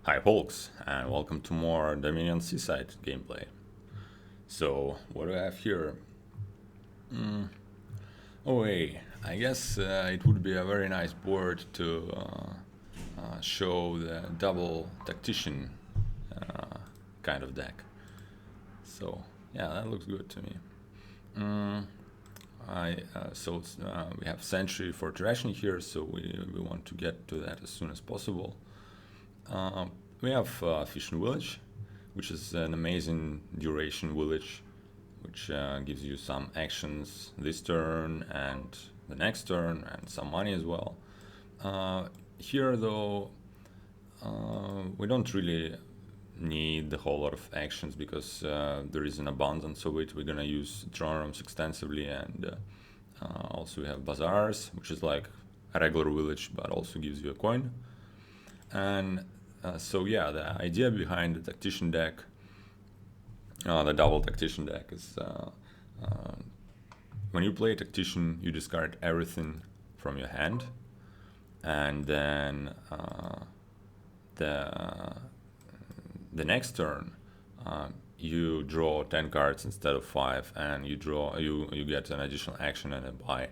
Hi folks, and welcome to more Dominion Seaside gameplay. So, what do I have here? Oh hey, I guess it would be a very nice board to show the double tactician kind of deck. So, yeah, that looks good to me. We have Sentry for trashing here, so we want to get to that as soon as possible. We have Fishing Village, which is an amazing duration village, which gives you some actions this turn and the next turn, and some money as well. Here, though, we don't really need a whole lot of actions because there is an abundance of it. We're gonna use throne rooms extensively, and also we have Bazaars, which is like a regular village but also gives you a coin. And so yeah, the idea behind the Tactician deck, the double Tactician deck, is when you play Tactician, you discard everything from your hand, and then the next turn you draw 10 cards instead of 5, and you get an additional action and a buy.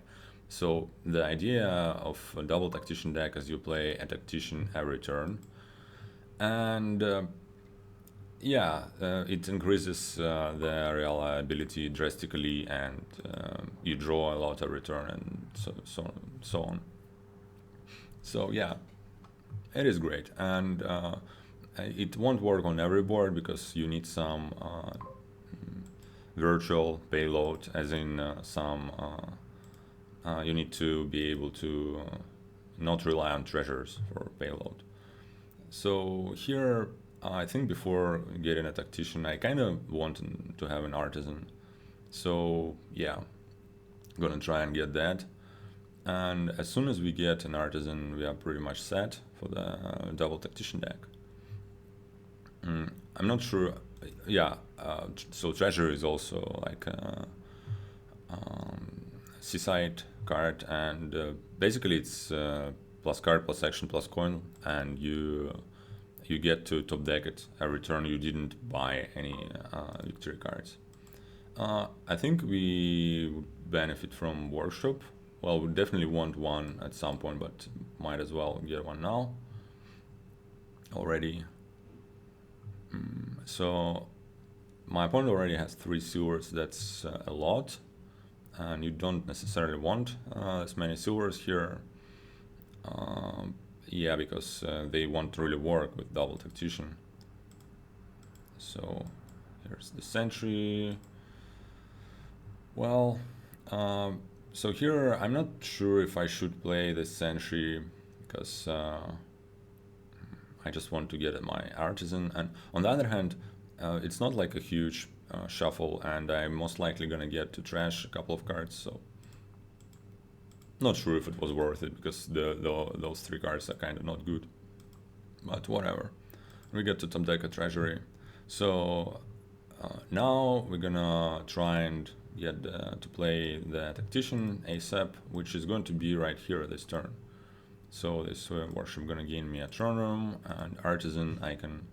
So the idea of a double Tactician deck is you play a Tactician every turn, and it increases the reliability drastically, and you draw a lot every turn, and so on. So yeah, it is great, and it won't work on every board because you need some virtual payload, as in you need to be able to not rely on treasures for payload. So here, I think before getting a Tactician, I kind of want to have an Artisan. So yeah, gonna try and get that. And as soon as we get an Artisan, we are pretty much set for the double Tactician deck. I'm not sure. Yeah, so Treasure is also like a Seaside card, and basically it's plus card, plus action, plus coin, and you get to top deck it every turn. You didn't buy any victory cards. I think we would benefit from Workshop. Well, we definitely want one at some point, but might as well get one now already. So my opponent already has 3 silvers. That's a lot, and you don't necessarily want as many silvers here. Yeah, because they won't really work with double Tactician. So here's the Sentry. Well, so here I'm not sure if I should play the Sentry because I just want to get my Artisan, and on the other hand, it's not like a huge shuffle, and I'm most likely gonna get to trash a couple of cards, so not sure if it was worth it because those 3 cards are kind of not good, but whatever. We get to top deck a Treasury, so now we're gonna try and get to play the Tactician ASAP, which is going to be right here this turn. So this Worship gonna gain me a throne room, and Artisan I can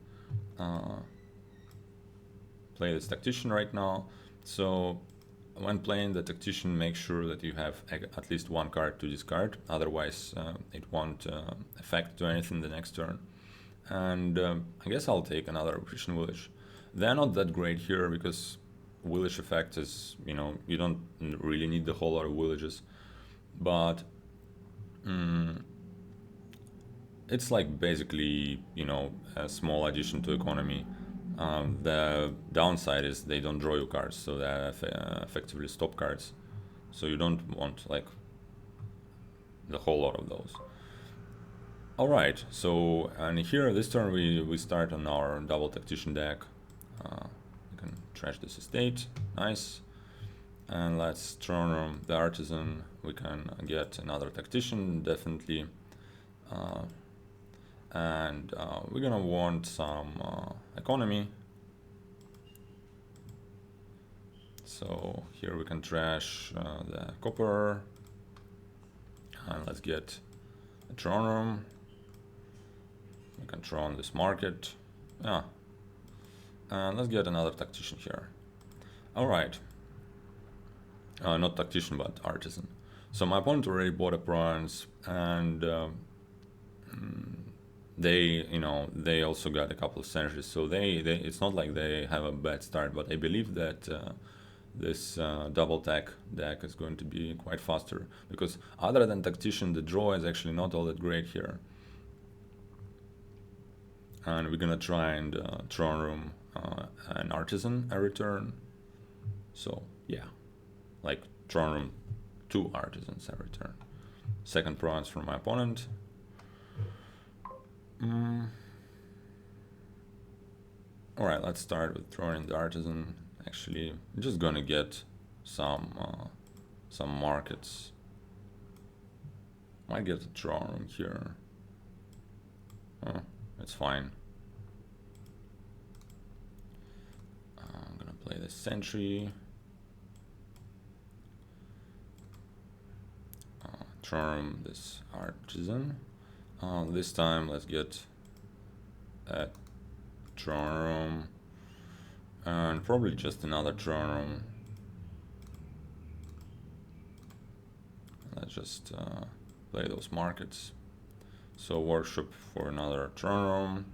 play this Tactician right now. So when playing the Tactician, make sure that you have at least 1 card to discard, otherwise it won't affect to anything the next turn. And I guess I'll take another Fishing Village. They're not that great here because village effect is, you don't really need the whole lot of villages, but it's like basically, a small addition to economy. The downside is they don't draw you cards, so they effectively stop cards. So you don't want like the whole lot of those. All right, so and here this turn we start on our double Tactician deck. We can trash this estate, nice. And let's throne room the Artisan. We can get another Tactician, definitely. And we're gonna want some economy. So here we can trash the copper, and let's get a throne room. We can throw on this market. Yeah. And let's get another tactician here. Alright. Not tactician, but artisan. So my opponent already bought a bronze, and they also got a couple of centuries. So they it's not like they have a bad start, but I believe that this double tack deck is going to be quite faster, because other than tactician, the draw is actually not all that great here. And we're gonna try and throne room an artisan every turn. So yeah, like throne room 2 artisans every turn. Second bronze from my opponent. Alright, let's start with throwing the artisan. Actually, I'm just gonna get some markets. Might get a throne room here. Oh, it's fine. I'm gonna play the sentry. Throne room this artisan. This time let's get a throne room, and probably just another throne room. Let's just play those markets. So worship for another throne room,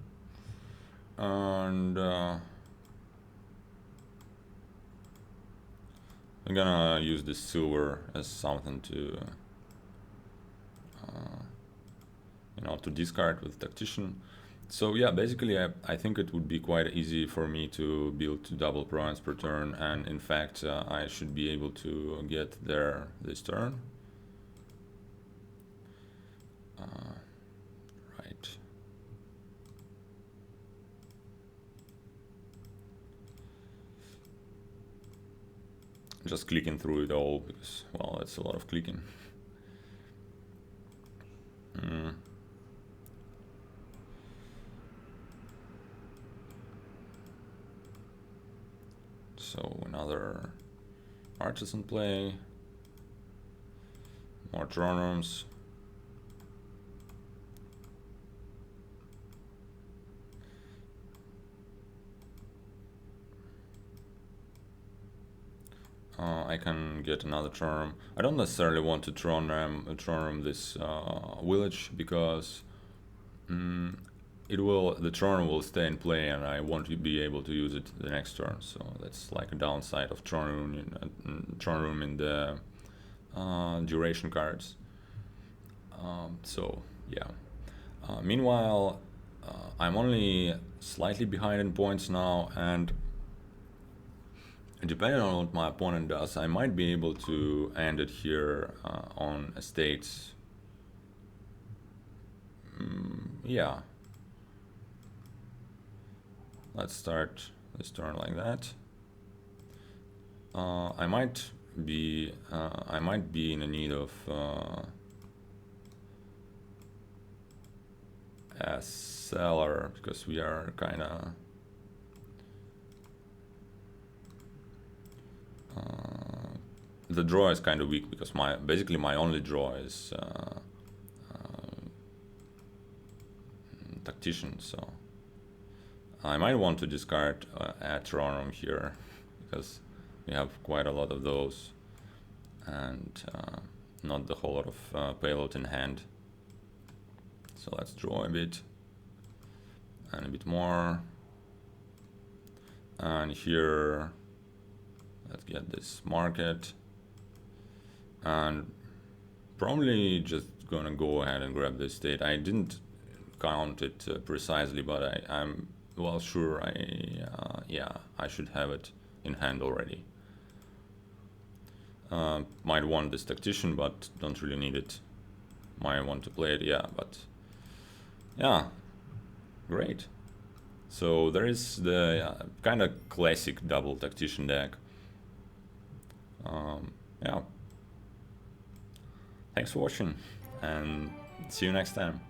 and I'm gonna use this silver as something to to discard with tactician. So yeah, basically I think it would be quite easy for me to build 2 double bronze per turn, and in fact I should be able to get there this turn. Right. Just clicking through it all because, well, that's a lot of clicking. So another artisan play, more throne rooms. I can get another throne room. I don't necessarily want to throne room this village, because the throne will stay in play, and I won't be able to use it the next turn. So that's like a downside of throne room in the duration cards. So yeah. Meanwhile, I'm only slightly behind in points now, and depending on what my opponent does, I might be able to end it here on estates. Yeah. Let's start this turn like that. I might be in a need of a seller, because we are kind of the draw is kind of weak, because basically my only draw is tactician. So I might want to discard a throne room here, because we have quite a lot of those, and not the whole lot of payload in hand. So let's draw a bit and a bit more, and here let's get this market, and probably just gonna go ahead and grab this state. I didn't count it precisely, but I'm well sure I should have it in hand already. Might want this tactician, but don't really need it. Might want to play it, yeah, but yeah, great. So there is the kind of classic double tactician deck. Yeah. Thanks for watching, and see you next time.